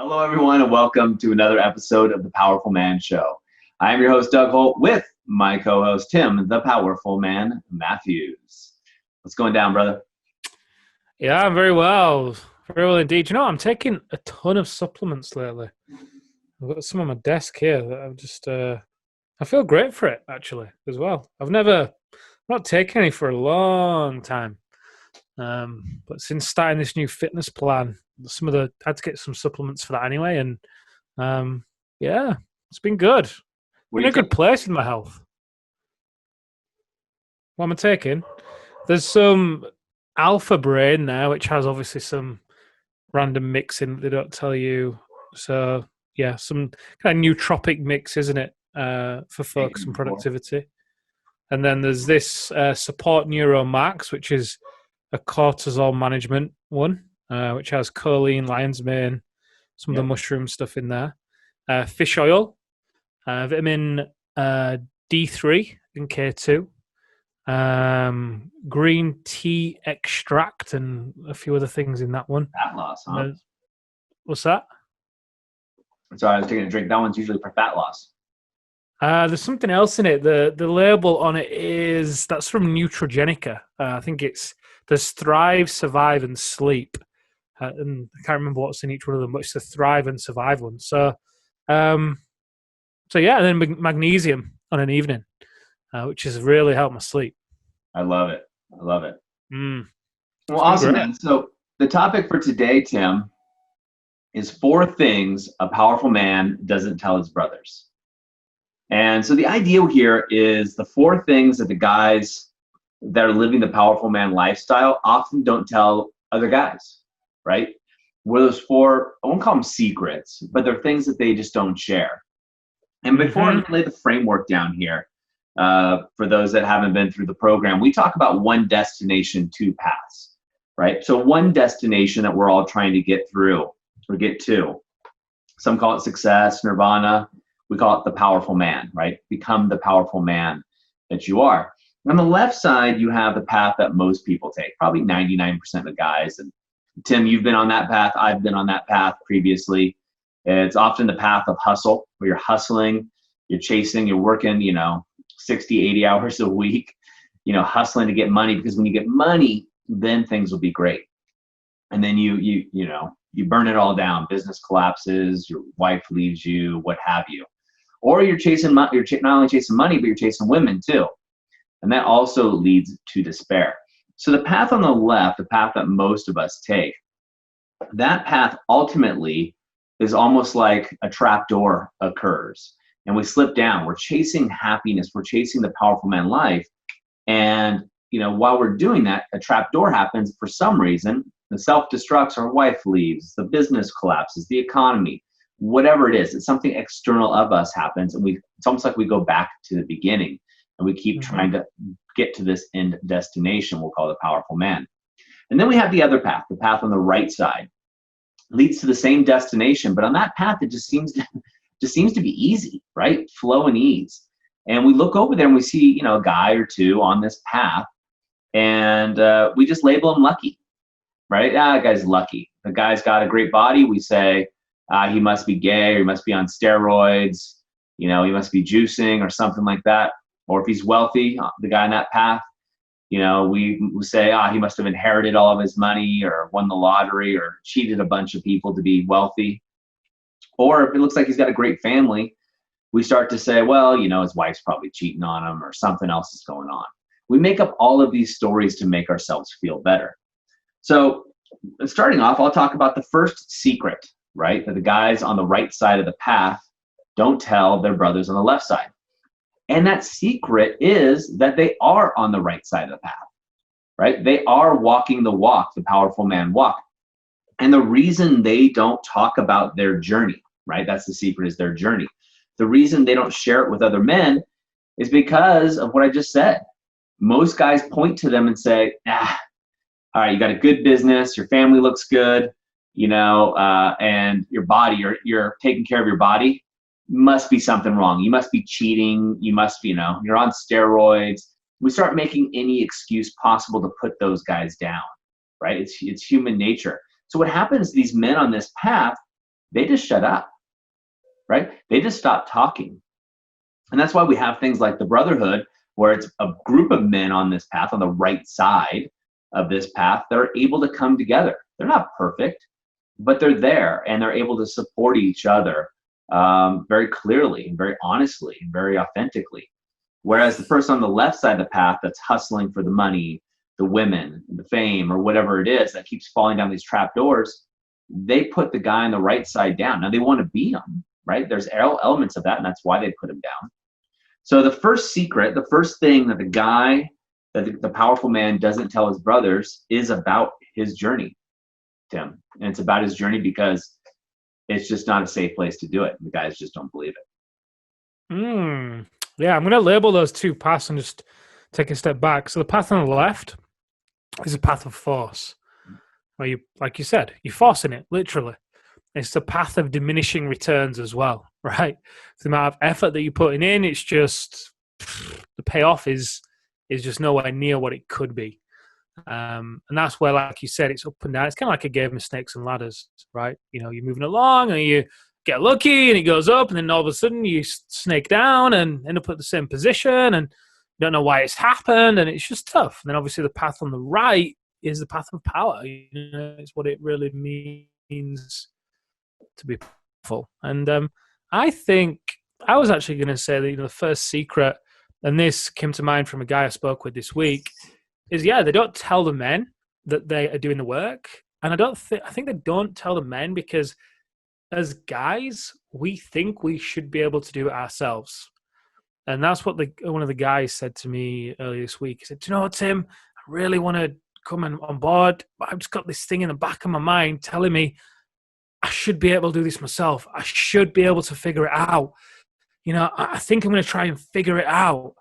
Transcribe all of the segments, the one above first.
Hello, everyone, and welcome to another episode of the Powerful Man Show. I am your host, Doug Holt, with my co-host, Tim, the Powerful Man Matthews. What's going down, brother? Yeah, I'm very well. Very well indeed. You know, I'm taking a ton of supplements lately. I've got some on my desk here that I've just, I feel great for it, actually, as well. Not taken any for a long time. But since starting this new fitness plan, I had to get some supplements for that anyway. And yeah, it's been good. What In do you a good take? place with my health. What am I taking? There's some Alpha Brain now, which has obviously some random mixing that they don't tell you. So yeah, some kind of nootropic mix, isn't it, for focus Taken and before. productivity. And then there's this Support Neuro Max, which is a cortisol management one, which has choline, lion's mane, some of the Yep. mushroom stuff in there. Fish oil, vitamin D3 and K2, green tea extract, and a few other things in that one. Fat loss, And huh? what's that? Sorry, I was taking a drink. That one's usually for fat loss. There's something else in it. The label on it is that's from Neutrogenica. I think there's Thrive, Survive, and Sleep. And I can't remember what's in each one of them, but it's the Thrive and Survive one. Um, so yeah, and then magnesium on an evening, which has really helped my sleep. I love it. I love it. Mm, Well, it's been awesome, great. man. So the topic for today, Tim, is 4 things a powerful man doesn't tell his brothers. And so the idea here is the 4 things that the guys that are living the powerful man lifestyle often don't tell other guys, right? Where those 4, I won't call them secrets, but they're things that they just don't share. And before I lay the framework down here, for those that haven't been through the program, we talk about one destination, 2 paths, right? So one destination that we're all trying to get through or get to. Some call it success, nirvana. We call it the powerful man, right? Become the powerful man that you are. On the left side, you have the path that most people take, probably 99% of guys. And Tim, you've been on that path. I've been on that path previously. It's often the path of hustle, where you're hustling, you're chasing, you're working, 60, 80 hours a week, hustling to get money, because when you get money, then things will be great. And then you burn it all down. Business collapses, your wife leaves you, what have you. Or you're chasing, not only chasing money, but you're chasing women too. And that also leads to despair. So the path on the left, the path that most of us take, that path ultimately is almost like a trap door occurs. And we slip down. We're chasing happiness. We're chasing the powerful man life. And, while we're doing that, a trap door happens for some reason. The self-destructs, our wife leaves, the business collapses, the economy, whatever it is, it's something external of us happens, and it's almost like we go back to the beginning, and we keep trying to get to this end destination we'll call the powerful man. And then we have the other path, the path on the right side, leads to the same destination, but on that path it just seems to be easy, right? Flow and ease. And we look over there and we see, a guy or two on this path, and we just label him lucky, right? That guy's lucky. The guy's got a great body. We say, he must be gay, or he must be on steroids, he must be juicing or something like that. Or if he's wealthy, the guy on that path, we say, he must have inherited all of his money, or won the lottery, or cheated a bunch of people to be wealthy. Or if it looks like he's got a great family, we start to say, well, his wife's probably cheating on him, or something else is going on. We make up all of these stories to make ourselves feel better. So starting off, I'll talk about the first secret, right, that the guys on the right side of the path don't tell their brothers on the left side. And that secret is that they are on the right side of the path, right? They are walking the walk, the powerful man walk. And the reason they don't talk about their journey, right? That's the secret, is their journey. The reason they don't share it with other men is because of what I just said. Most guys point to them and say, all right, you got a good business, your family looks good, and your body, you're taking care of your body. Must be something wrong. You must be cheating. You must be, you're on steroids. We start making any excuse possible to put those guys down, right? It's human nature. So what happens, these men on this path, they just shut up, right? They just stop talking. And that's why we have things like the brotherhood, where it's a group of men on this path, on the right side of this path, that are able to come together. They're not perfect, but they're there, and they're able to support each other very clearly and very honestly and very authentically. Whereas the person on the left side of the path that's hustling for the money, the women, the fame, or whatever it is that keeps falling down these trap doors, they put the guy on the right side down. Now they want to beat him, right? There's elements of that, and that's why they put him down. So the first secret, the first thing that the powerful man doesn't tell his brothers is about his journey, Tim. And it's about his journey because it's just not a safe place to do it. The guys just don't believe it. Yeah, I'm going to label those two paths and just take a step back. So the path on the left is a path of force, where you, like you said, you're forcing it, literally. It's the path of diminishing returns as well, right? The amount of effort that you're putting in, it's just, the payoff is just nowhere near what it could be. And that's where, like you said, it's up and down. It's kind of like a game of snakes and ladders, right? You know, you're moving along and you get lucky and it goes up, and then all of a sudden you snake down and end up at the same position and you don't know why it's happened, and it's just tough. And then obviously the path on the right is the path of power. You know, it's what it really means to be powerful. And I think I was actually going to say that, you know, the first secret, and this came to mind from a guy I spoke with this week, is they don't tell the men that they are doing the work. And I think they don't tell the men because as guys, we think we should be able to do it ourselves. And that's what one of the guys said to me earlier this week. He said, "Do you know what, Tim? I really want to come on board, but I've just got this thing in the back of my mind telling me I should be able to do this myself. I should be able to figure it out. You know, I think I'm going to try and figure it out."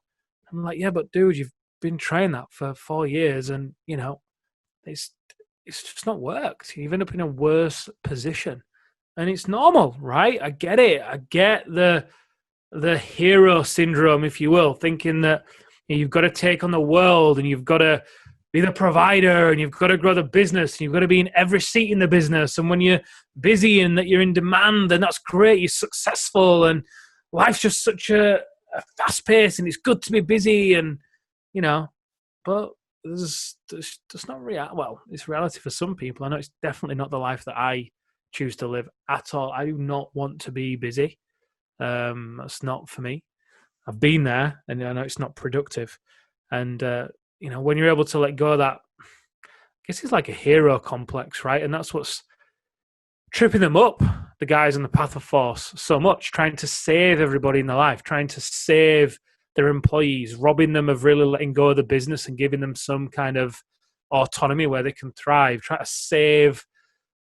I'm like, "Yeah, but dude, you've been trying that for 4 years, and you know, it's just not worked. You've ended up in a worse position, and it's normal, right? I get it. I get the hero syndrome, if you will, thinking that you've got to take on the world and you've got to be the provider and you've got to grow the business and you've got to be in every seat in the business. And when you're busy and that you're in demand, then that's great. You're successful, and life's just such a fast pace, and it's good to be busy, and you know, but there's not well, it's reality for some people. I know it's definitely not the life that I choose to live at all. I do not want to be busy. That's not for me. I've been there, and I know it's not productive. And you know, when you're able to let go of that, I guess it's like a hero complex, right? And that's what's tripping them up, the guys on the path of force, so much, trying to save everybody in their life, trying to save their employees, robbing them of really letting go of the business and giving them some kind of autonomy where they can thrive, try to save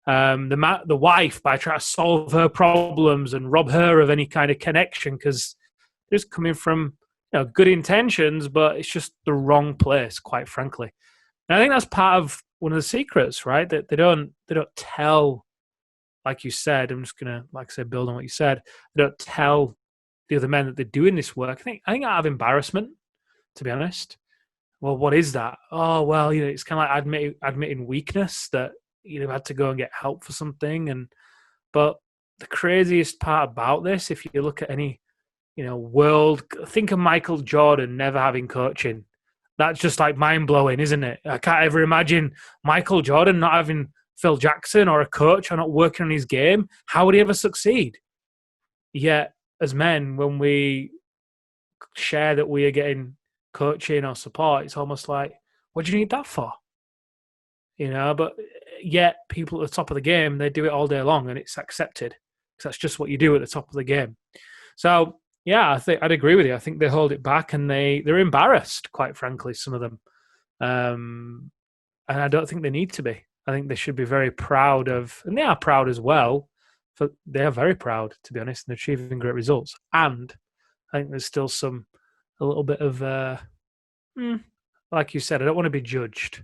the wife by trying to solve her problems and rob her of any kind of connection, because it's coming from, you know, good intentions, but it's just the wrong place, quite frankly. And I think that's part of one of the secrets, right? That they don't tell, like you said. I'm just gonna, like I said, build on what you said. They don't tell the other men that they're doing this work. I think out of embarrassment, to be honest. Well, what is that? Oh, well, you know, it's kind of like admitting weakness, that you had to go and get help for something. But the craziest part about this, if you look at any, you know, think of Michael Jordan never having coaching. That's just like mind blowing, isn't it? I can't ever imagine Michael Jordan not having Phil Jackson or a coach or not working on his game. How would he ever succeed? Yet, as men, when we share that we are getting coaching or support, it's almost like, what do you need that for? You know, but yet people at the top of the game, they do it all day long and it's accepted because that's just what you do at the top of the game. So, yeah, I think I'd agree with you. I think they hold it back and they're embarrassed, quite frankly, some of them. And I don't think they need to be. I think they should be very proud of, and they are proud as well. They are very proud, to be honest, and achieving great results. And I think there's still a little bit of, like you said, I don't want to be judged,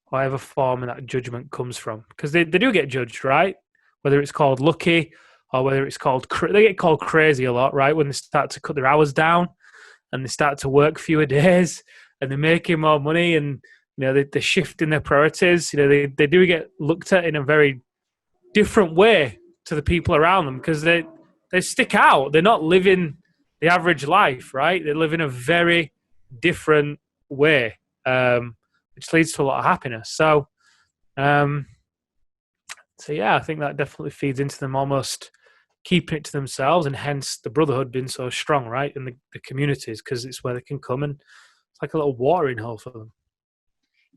whatever form that judgment comes from, because they do get judged, right? Whether it's called lucky or whether it's called, they get called crazy a lot, right? When they start to cut their hours down and they start to work fewer days and they're making more money and, you know, they're shifting their priorities. You know, they do get looked at in a very different way to the people around them because they stick out. They're not living the average life, right? They live in a very different way, which leads to a lot of happiness. So yeah, I think that definitely feeds into them almost keeping it to themselves, and hence the brotherhood being so strong, right? And the communities, because it's where they can come, and it's like a little watering hole for them.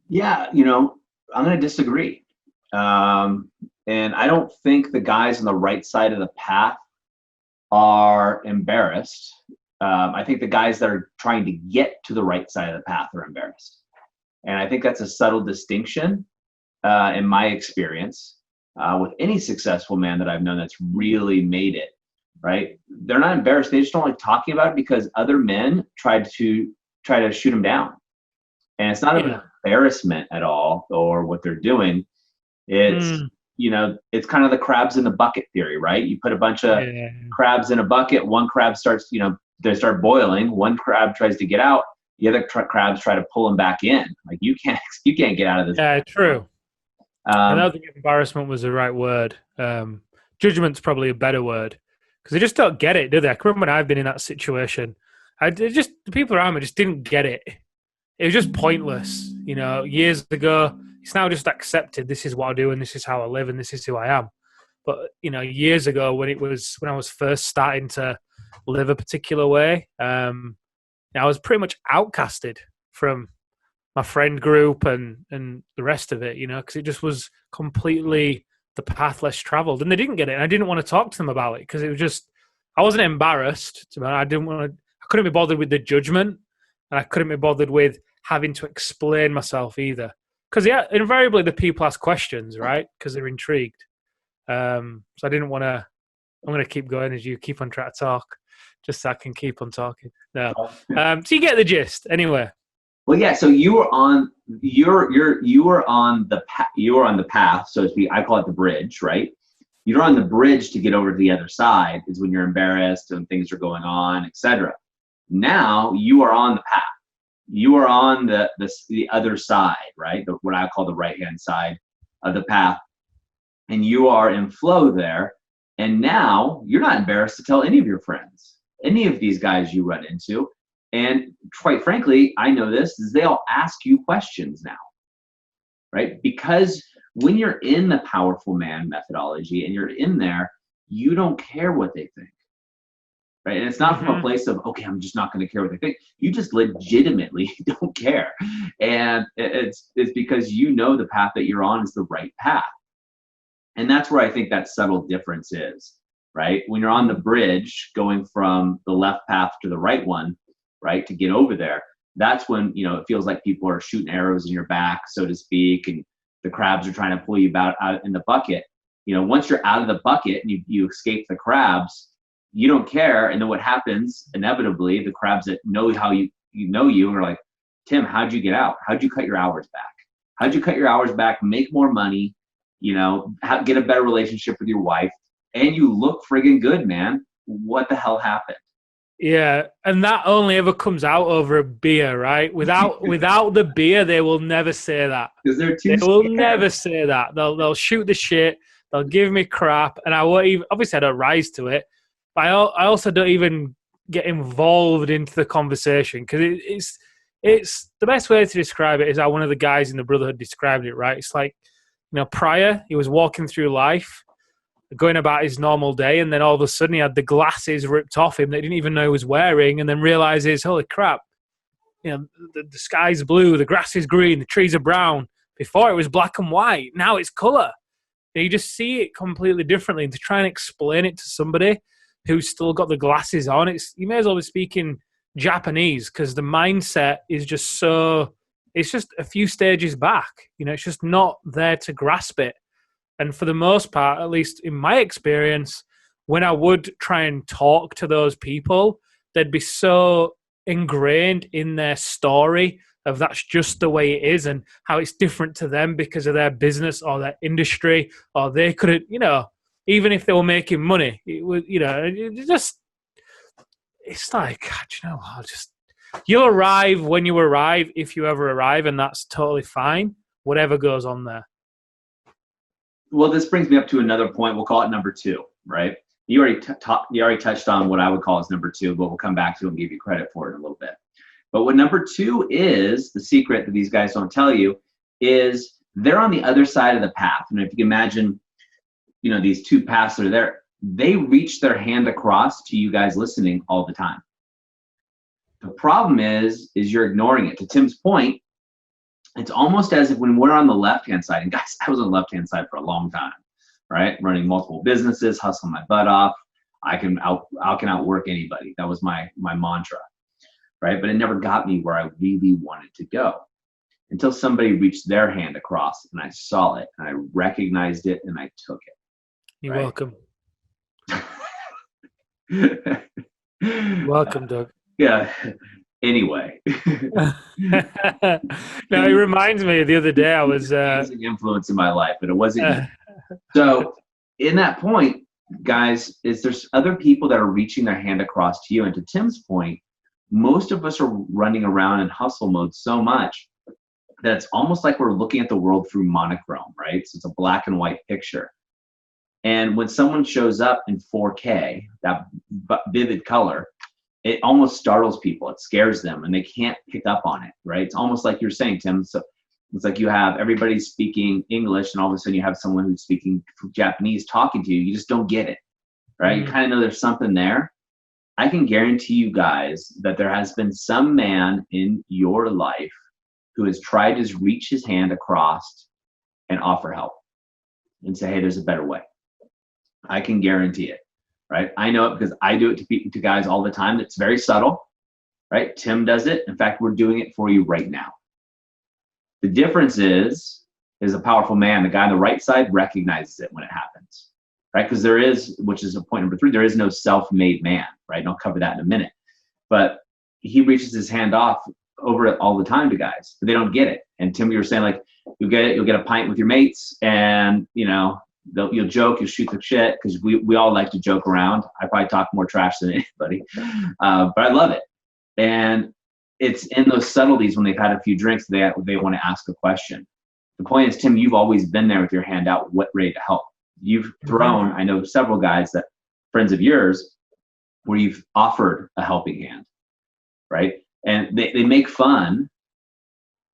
Yeah, I'm going to disagree. And I don't think the guys on the right side of the path are embarrassed. I think the guys that are trying to get to the right side of the path are embarrassed. And I think that's a subtle distinction in my experience with any successful man that I've known that's really made it, right? They're not embarrassed. They just don't like talking about it because other men try to shoot them down. And it's not an embarrassment at all or what they're doing. It's, it's kind of the crabs in the bucket theory, right? You put a bunch of crabs in a bucket. One crab starts, they start boiling. One crab tries to get out. The other crabs try to pull them back in. Like you can't get out of this. Yeah, true. I don't think embarrassment was the right word. Judgment's probably a better word because they just don't get it, do they? I can remember when I've been in that situation. The people around me just didn't get it. It was just pointless, years ago. It's now just accepted. This is what I do, and this is how I live, and this is who I am. But years ago, when I was first starting to live a particular way, I was pretty much outcasted from my friend group and the rest of it, because it just was completely the path less traveled, and they didn't get it. And I didn't want to talk to them about it because it was just I wasn't embarrassed. I couldn't be bothered with the judgment, and I couldn't be bothered with having to explain myself either. Because invariably the people ask questions, right? Because they're intrigued. So I didn't want to. I'm going to keep going as you keep on trying to talk, just so I can keep on talking. No. So you get the gist, anyway. Well, yeah. So you were on the path, so to speak. I call it the bridge, right? You're on the bridge to get over to the other side. Is when you're embarrassed and things are going on, etc. Now you are on the path. You are on the other side, right? What I call the right-hand side of the path. And you are in flow there. And now you're not embarrassed to tell any of your friends, any of these guys you run into. And quite frankly, I know this, is they all ask you questions now, right? Because when you're in the powerful man methodology and you're in there, you don't care what they think. Right. And it's not from a place of, okay, I'm just not going to care what they think. You just legitimately don't care. And it's because the path that you're on is the right path. And that's where I think that subtle difference is, right? When you're on the bridge going from the left path to the right one, right, to get over there, that's when, it feels like people are shooting arrows in your back, so to speak, and the crabs are trying to pull you out in the bucket. Once you're out of the bucket and you escape the crabs, you don't care. And then what happens, inevitably, the crabs that know how you are like, Tim, how'd you get out? How'd you cut your hours back? How'd you cut your hours back, make more money, get a better relationship with your wife, and you look friggin' good, man. What the hell happened? Yeah, and that only ever comes out over a beer, right? Without the beer, they will never say that. Because they're too They will never say that. They'll shoot the shit. They'll give me crap, and I won't even. Obviously, I don't rise to it. But I also don't even get involved into the conversation because it's the best way to describe it is how one of the guys in the Brotherhood described it, right? It's like, prior, he was walking through life, going about his normal day, and then all of a sudden he had the glasses ripped off him that he didn't even know he was wearing, and then realizes, holy crap, the sky's blue, the grass is green, the trees are brown. Before it was black and white, now it's color. And you just see it completely differently, and to try and explain it to somebody who's still got the glasses on, you may as well be speaking Japanese because the mindset is just it's just a few stages back. It's just not there to grasp it. And for the most part, at least in my experience, when I would try and talk to those people, they'd be so ingrained in their story of that's just the way it is and how it's different to them because of their business or their industry, or they couldn't, even if they were making money, it was, it's like, you'll arrive when you arrive, if you ever arrive, and that's totally fine, whatever goes on there. Well, this brings me up to another point. We'll call it number 2, right? You already touched on what I would call as number 2, but we'll come back to it and give you credit for it in a little bit. But what number 2 is, the secret that these guys don't tell you, is they're on the other side of the path. And if you can imagine, these 2 paths that are there, they reach their hand across to you guys listening all the time. The problem is you're ignoring it. To Tim's point, it's almost as if when we're on the left-hand side, and guys, I was on the left-hand side for a long time, right? Running multiple businesses, hustling my butt off. I can outwork anybody. That was my mantra, right? But it never got me where I really wanted to go until somebody reached their hand across and I saw it and I recognized it and I took it. You're welcome. Welcome, Doug. Yeah. Anyway. No, it reminds me of the other day I was amazing influence in my life, but it wasn't so in that point, guys, is there's other people that are reaching their hand across to you. And to Tim's point, most of us are running around in hustle mode so much that it's almost like we're looking at the world through monochrome, right? So it's a black and white picture. And when someone shows up in 4K, that vivid color, it almost startles people. It scares them and they can't pick up on it, right? It's almost like you're saying, Tim. So it's like you have everybody speaking English and all of a sudden you have someone who's speaking Japanese talking to you. You just don't get it, right? You kind of know there's something there. I can guarantee you guys that there has been some man in your life who has tried to reach his hand across and offer help and say, hey, there's a better way. I can guarantee it. Right? I know it because I do it to guys all the time. It's very subtle, right? Tim does it. In fact, we're doing it for you right now. The difference is a powerful man. The guy on the right side recognizes it when it happens, right? Because there is, which is a point number 3, there is no self-made man, right? And I'll cover that in a minute. But he reaches his hand off over it all the time to guys, but they don't get it. And Tim, you were saying like, you'll get a pint with your mates and, you'll joke, you'll shoot the shit because we all like to joke around. I probably talk more trash than anybody, but I love it. And it's in those subtleties when they've had a few drinks, they want to ask a question. The point is, Tim, you've always been there with your hand out, ready to help. You've thrown, I know several guys that friends of yours where you've offered a helping hand, right? And they make fun,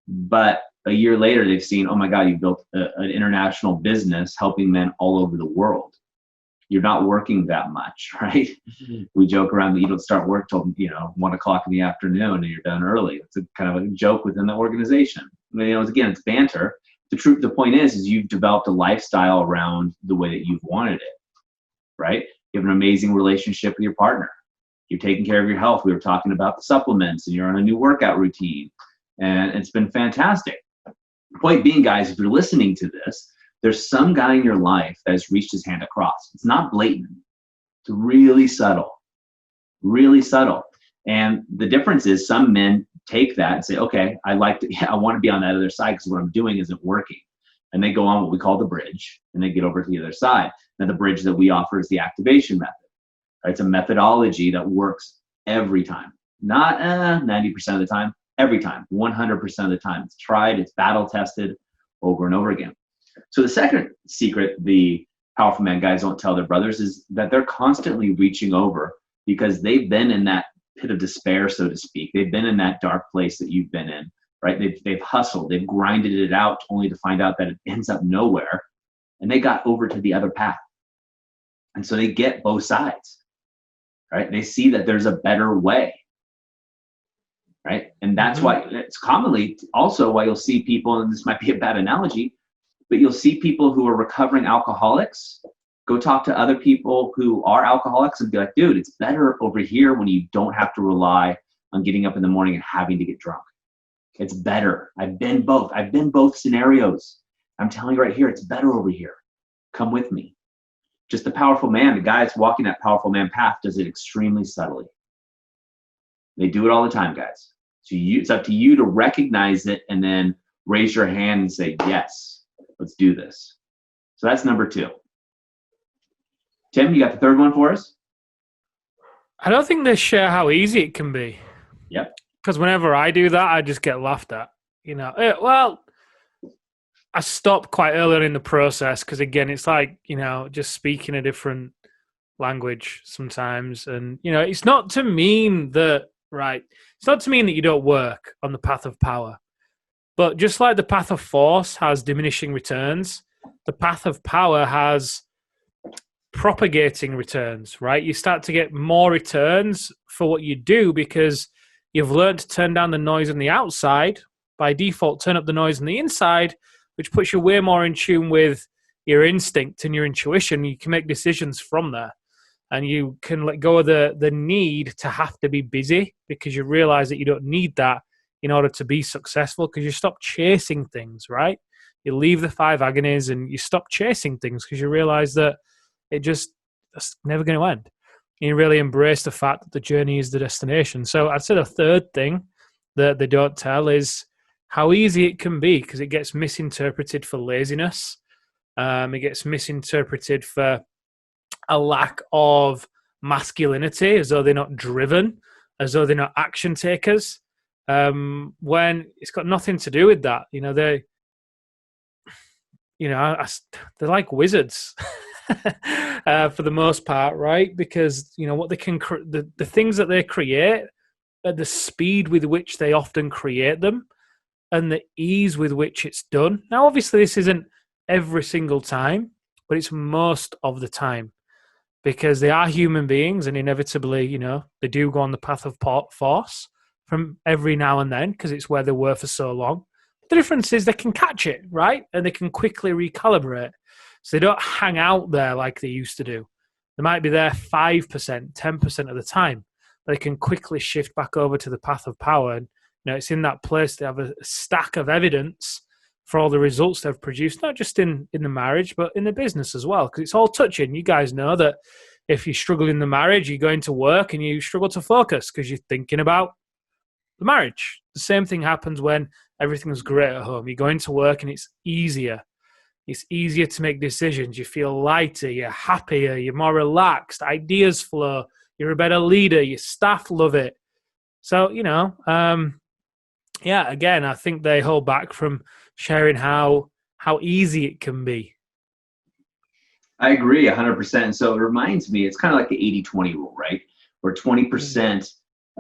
but a year later, they've seen, oh my God, you built an international business helping men all over the world. You're not working that much, right? We joke around that you don't start work till 1 o'clock in the afternoon and you're done early. It's a kind of a joke within the organization. Again, it's banter. The point is you've developed a lifestyle around the way that you've wanted it, right? You have an amazing relationship with your partner. You're taking care of your health. We were talking about the supplements and you're on a new workout routine and it's been fantastic. Point being, guys, if you're listening to this, there's some guy in your life that has reached his hand across. It's not blatant. It's really subtle. Really subtle. And the difference is some men take that and say, okay, I want to be on that other side because what I'm doing isn't working. And they go on what we call the bridge and they get over to the other side. Now the bridge that we offer is the activation method. Right? It's a methodology that works every time. Not 90% of the time. Every time, 100% of the time. It's tried, it's battle tested over and over again. So the second secret the powerful man guys don't tell their brothers is that they're constantly reaching over because they've been in that pit of despair, so to speak. They've been in that dark place that you've been in, right? They've hustled, they've grinded it out only to find out that it ends up nowhere. And they got over to the other path. And so they get both sides, right? They see that there's a better way. Right. And that's why it's commonly also why you'll see people, and this might be a bad analogy, but you'll see people who are recovering alcoholics go talk to other people who are alcoholics and be like, dude, it's better over here when you don't have to rely on getting up in the morning and having to get drunk. It's better. I've been both scenarios. I'm telling you right here, it's better over here. Come with me. Just the powerful man, the guy that's walking that powerful man path does it extremely subtly. They do it all the time, guys. So it's up to you to recognize it and then raise your hand and say, yes, let's do this. So that's number 2. Tim, you got the third one for us? I don't think they share how easy it can be. Yep. Because whenever I do that, I just get laughed at. Well, I stopped quite early on in the process because, again, it's like, just speaking a different language sometimes. And, it's not to mean that, right, it's not to mean that you don't work on the path of power. But just like the path of force has diminishing returns, the path of power has propagating returns, right? You start to get more returns for what you do because you've learned to turn down the noise on the outside. By default, turn up the noise on the inside, which puts you way more in tune with your instinct and your intuition. You can make decisions from there. And you can let go of the need to have to be busy because you realize that you don't need that in order to be successful, because you stop chasing things, right? You leave the five agonies and you stop chasing things because you realize that it's never going to end. You really embrace the fact that the journey is the destination. So I'd say the third thing that they don't tell is how easy it can be, because it gets misinterpreted for laziness. It gets misinterpreted for a lack of masculinity, as though they're not driven, as though they're not action takers, when it's got nothing to do with that. They're like wizards for the most part, right? Because what they can the things that they create, at the speed with which they often create them and the ease with which it's done. Now, obviously, this isn't every single time, but it's most of the time, because they are human beings and inevitably, they do go on the path of force from every now and then because it's where they were for so long. The difference is they can catch it, right? And they can quickly recalibrate. So they don't hang out there like they used to do. They might be there 5%, 10% of the time, but they can quickly shift back over to the path of power. And, it's in that place they have a stack of evidence for all the results they've produced, not just in the marriage, but in the business as well, because it's all touching. You guys know that if you struggle in the marriage, you go into work and you struggle to focus because you're thinking about the marriage. The same thing happens when everything's great at home. You go into work and it's easier. It's easier to make decisions. You feel lighter, you're happier, you're more relaxed, ideas flow, you're a better leader, your staff love it. So, again, I think they hold back from sharing how easy it can be. I agree 100%. And so it reminds me, it's kind of like the 80-20 rule, right? Where 20%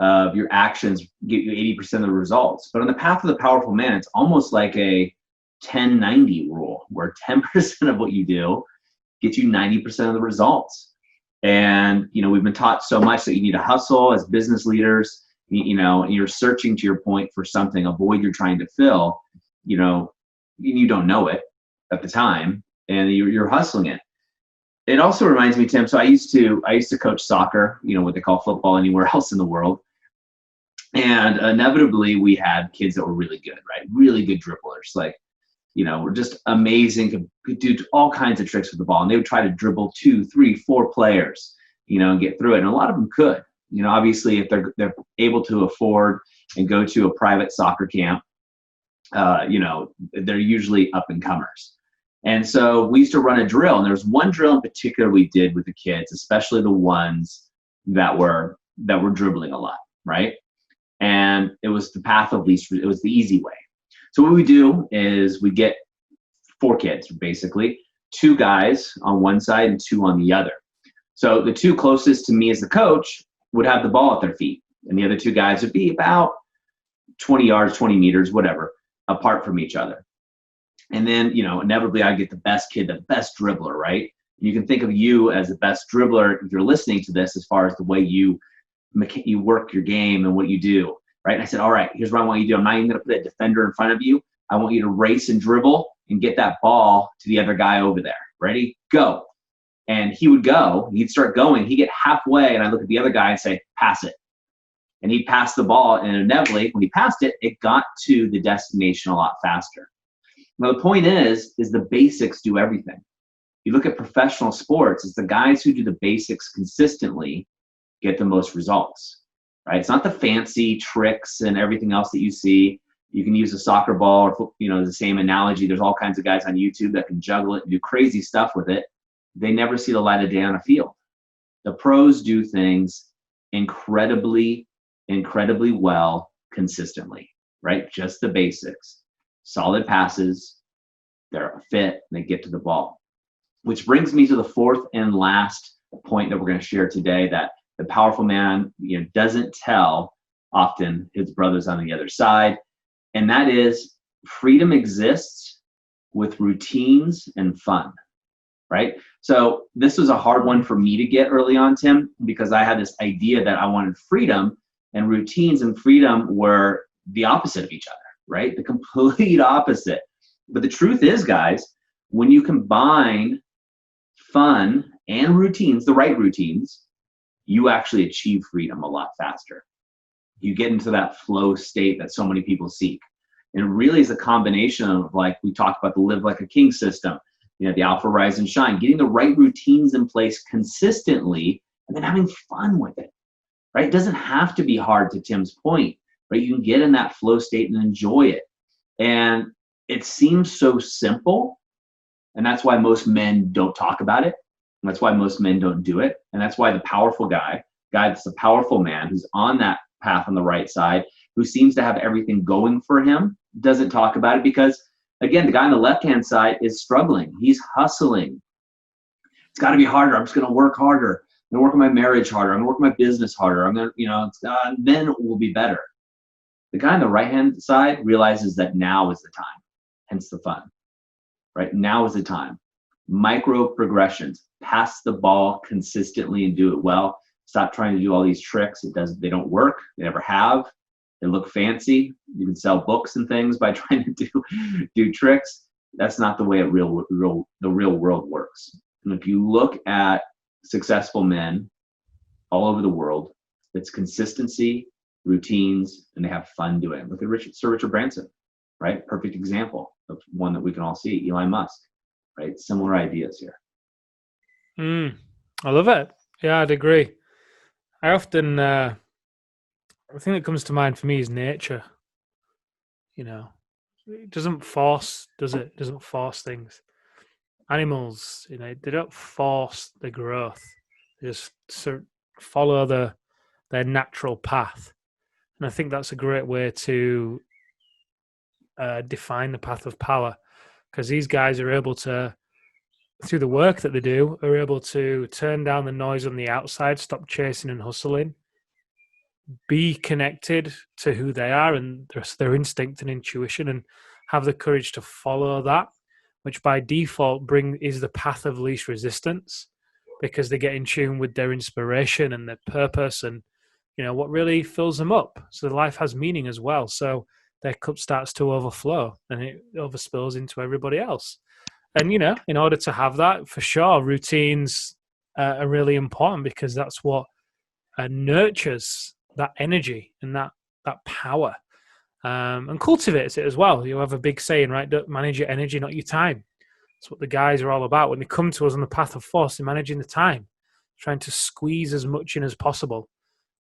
of your actions get you 80% of the results. But on the path of the powerful man, it's almost like a 10-90 rule, where 10% of what you do gets you 90% of the results. And, we've been taught so much that you need to hustle as business leaders, and you're searching, to your point, for something, a void you're trying to fill, you don't know it at the time, and you're hustling it. It also reminds me, Tim, so I used to coach soccer, what they call football anywhere else in the world. And inevitably we had kids that were really good, right? Really good dribblers. Like, were just amazing, could do all kinds of tricks with the ball. And they would try to dribble 2, 3, 4 players, and get through it. And a lot of them could, obviously if they're able to afford and go to a private soccer camp, they're usually up and comers. And so we used to run a drill, and there was one drill in particular we did with the kids, especially the ones that were dribbling a lot, right? And it was the path of least, it was the easy way. So what we do is we get 4 kids, basically, 2 guys on one side and 2 on the other. So the 2 closest to me as the coach would have the ball at their feet, and the other 2 guys would be about 20 yards, 20 meters, whatever, apart from each other. And then, inevitably I get the best kid, the best dribbler, right? And you can think of you as the best dribbler if you're listening to this, as far as the way you work your game and what you do, right? And I said, all right, here's what I want you to do. I'm not even going to put a defender in front of you. I want you to race and dribble and get that ball to the other guy over there. Ready? Go. And he would go, he'd start going, he'd get halfway, and I look at the other guy and say, pass it. And he'd pass the ball, and inevitably, when he passed it, it got to the destination a lot faster. Now, the point is the basics do everything. You look at professional sports, it's the guys who do the basics consistently get the most results, right? It's not the fancy tricks and everything else that you see. You can use a soccer ball, or, the same analogy. There's all kinds of guys on YouTube that can juggle it and do crazy stuff with it. They never see the light of day on a field. The pros do things incredibly well, consistently, right? Just the basics. Solid passes, they're fit, and they get to the ball. Which brings me to the fourth and last point that we're going to share today, that the powerful man, doesn't tell often his brothers on the other side. And that is, freedom exists with routines and fun, right? So this was a hard one for me to get early on, Tim, because I had this idea that I wanted freedom, and routines and freedom were the opposite of each other, right? The complete opposite. But the truth is, guys, when you combine fun and routines, the right routines, you actually achieve freedom a lot faster. You get into that flow state that so many people seek. And it really is a combination of, like we talked about, the live like a king system, the alpha, rise, and shine, getting the right routines in place consistently, and then having fun with it, right? It doesn't have to be hard, to Tim's point, right? You can get in that flow state and enjoy it. And it seems so simple, and that's why most men don't talk about it. And that's why most men don't do it. And that's why the powerful guy that's a powerful man who's on that path on the right side, who seems to have everything going for him, doesn't talk about it, because again, the guy on the left-hand side is struggling. He's hustling. It's got to be harder. I'm just going to work harder. I'm going to work on my marriage harder. I'm going to work on my business harder. I'm going to, then it will be better. The guy on the right-hand side realizes that now is the time, hence the fun, right? Now is the time. Micro progressions. Pass the ball consistently and do it well. Stop trying to do all these tricks. They don't work. They never have. They look fancy. You can sell books and things by trying to do tricks. That's not the way the real world works. And if you look at successful men all over the world, it's consistency, routines, and they have fun doing it. Look at Sir Richard Branson, right? Perfect example of one that we can all see. Elon Musk, right? Similar ideas here. I love it. Yeah, I'd agree. I often, the thing that comes to mind for me is nature. It doesn't force, does it? It doesn't force things. Animals, they don't force the growth. They just sort of follow their natural path. And I think that's a great way to define the path of power, because these guys are able to, through the work that they do, are able to turn down the noise on the outside, stop chasing and hustling, be connected to who they are and their instinct and intuition, and have the courage to follow that, which by default is the path of least resistance, because they get in tune with their inspiration and their purpose and what really fills them up. So life has meaning as well. So their cup starts to overflow and it overspills into everybody else. And, in order to have that, for sure, routines are really important, because that's what nurtures that energy and that power and cultivates it as well. You have a big saying, right? Don't manage your energy, not your time. That's what the guys are all about. When they come to us on the path of force, they're managing the time, trying to squeeze as much in as possible.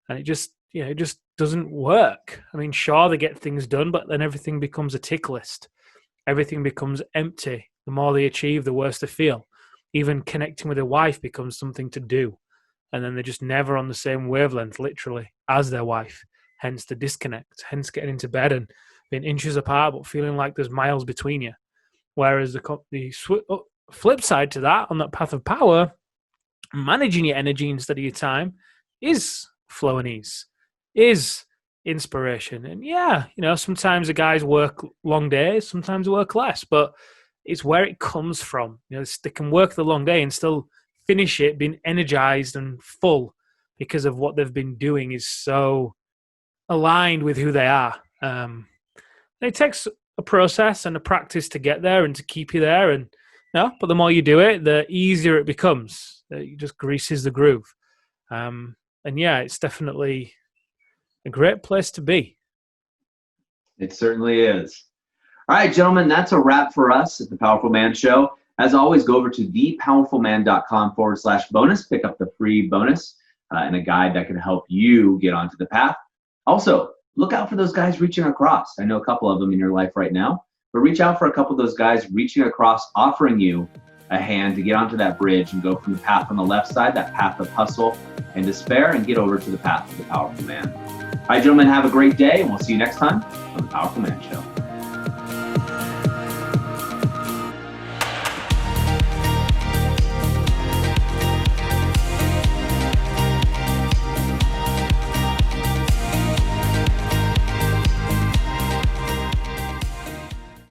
And it just doesn't work. I mean, sure, they get things done, but then everything becomes a tick list. Everything becomes empty. The more they achieve, the worse they feel. Even connecting with a wife becomes something to do. And then they're just never on the same wavelength, literally, as their wife. Hence the disconnect, hence getting into bed and being inches apart, but feeling like there's miles between you. Whereas the flip side to that, on that path of power, managing your energy instead of your time is flow and ease, is inspiration. And sometimes the guys work long days, sometimes they work less, but it's where it comes from. They can work the long day and still finish it being energized and full, because of what they've been doing is so aligned with who they are. It takes a process and a practice to get there and to keep you there. And but the more you do it, the easier it becomes. It just greases the groove. It's definitely a great place to be. It certainly is. All right, gentlemen, that's a wrap for us at the Powerful Man Show. As always, go over to thepowerfulman.com/bonus, pick up the free bonus and a guide that can help you get onto the path. Also, look out for those guys reaching across. I know a couple of them in your life right now, but reach out for a couple of those guys reaching across, offering you a hand to get onto that bridge and go from the path on the left side, that path of hustle and despair, and get over to the path of the powerful man. All right, gentlemen, have a great day, and we'll see you next time on the Powerful Man Show.